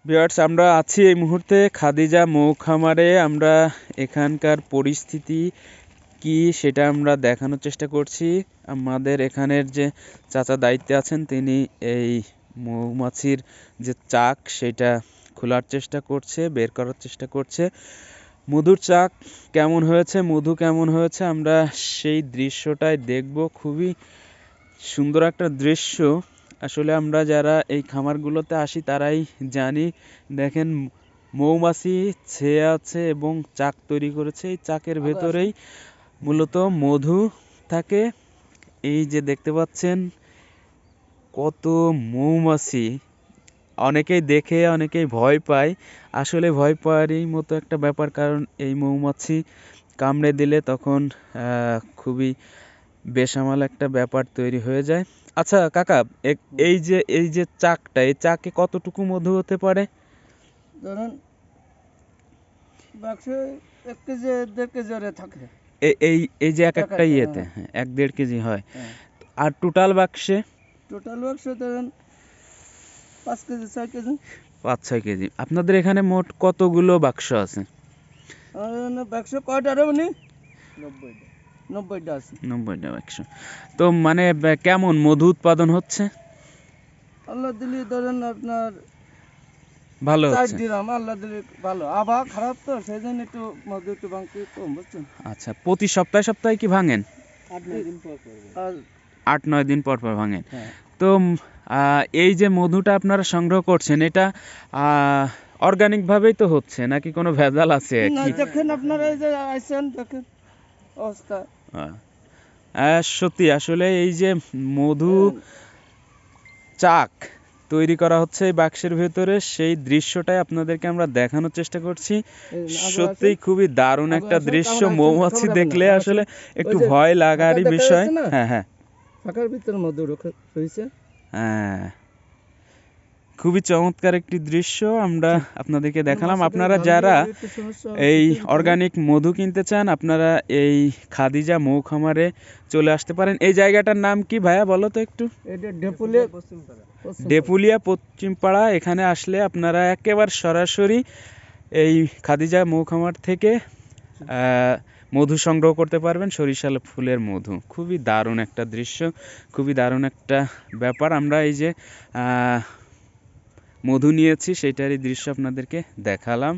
Viewers, আমরা আছি এই মুহূর্তে খাদিজা মৌ খামারে। আমরা এখানকার পরিস্থিতি কি সেটা আমরা দেখানোর চেষ্টা করছি। আমাদের এখানের যে চাচা দায়িত্বে আছেন তিনি এই মৌমাছির যে চাক সেটা খোলার চেষ্টা করছে, বের করার চেষ্টা করছে। মধুর চাক কেমন হয়েছে, মধু কেমন হয়েছে আমরা সেই দৃশ্যটাই দেখব। খুবই সুন্দর একটা দৃশ্য। আসলে আমরা যারা এই খামারগুলোতে আসি তারাই জানি। দেখেন, মৌমাছি ছেয়ে আছে এবং চাক তৈরি করেছে। এই চাকের ভেতরেই মূলত মধু থাকে। এই যে দেখতে পাচ্ছেন কত মৌমাছি। অনেকেই দেখে অনেকেই ভয় পায়। আসলে ভয় পাওয়ারই মতো একটা ব্যাপার, কারণ এই মৌমাছি কামড়ে দিলে তখন খুবই বেসামাল একটা ব্যাপার তৈরি হয়ে যায়। আচ্ছা কাকা, এই যে চাকটা, এই চাকে কতটুকু মধু হতে পারে? ধরেন বাক্সে 1 কেজি 1.5 কেজি ওরে থাকে। এই এই যে এক একটা হ্যাঁ। ইয়েতে 1-1.5 কেজি হয়। আর টোটাল বাক্সে? টোটাল বাক্সে ধরেন 5 কেজি 6 কেজি। 5-6 কেজি। আপনাদের এখানে মোট কতগুলো বাক্স আছে? বাক্স কয়টা রে উনি? 90টা আছে। 90টা বাক্স। তো মানে কেমন মধু উৎপাদন হচ্ছে? আল্লাহ দিলি ধরেন আপনার ভালো 4 হচ্ছে। দিলাম, আল্লাহ দিলি ভালো। আবহাওয়া খারাপ তো সেই জন্য একটু মধু একটু ভাঙতে কম, বুঝছেন? আচ্ছা, প্রতি সপ্তাহে সপ্তাহে কি ভাঙেন? 8-9 দিন পর পর। আর 8-9 দিন পর পর ভাঙেন। হ্যাঁ। তো এই যে মধুটা আপনারা সংগ্রহ করছেন, এটা অর্গানিক ভাবেই তো হচ্ছে নাকি কোনো ভেজাল আছে না, কি? দেখেন আপনারা এই যে আইছেন দেখেন অবস্থা। সত্যি আসলে এই যে মধু চাক তৈরি করা হচ্ছে এই বাক্সের ভেতরে, সেই দৃশ্যটাই আপনাদেরকে আমরা দেখানোর চেষ্টা করছি। সত্যিই খুবই দারুণ একটা দৃশ্য। মৌমাছি দেখলে আসলে একটু ভয় লাগারই বিষয়। হ্যাঁ হ্যাঁ, ফাঁকার ভিতরে মধু রয়েছে। হ্যাঁ, খুবই চমৎকার একটি দৃশ্য আমরা আপনাদেরকে দেখালাম। আপনারা যারা এই অর্গানিক মধু কিনতে চান, আপনারা এই খাদিজা মৌ খামারে চলে আসতে পারেন। এই জায়গাটার নাম কি ভাইয়া বলো তো একটু? এটা ডেপুলিয়া পশ্চিমপাড়া। এখানে আসলে আপনারা একেবারে সরাসরি এই খাদিজা মৌ খামার থেকে মধু সংগ্রহ করতে পারবেন, সরিষা ফুলের মধু। খুবই দারুণ একটা দৃশ্য, খুবই দারুণ একটা ব্যাপার। আমরা এই যে মধু নিয়েছি সেটারই দৃশ্য আপনাদেরকে দেখালাম।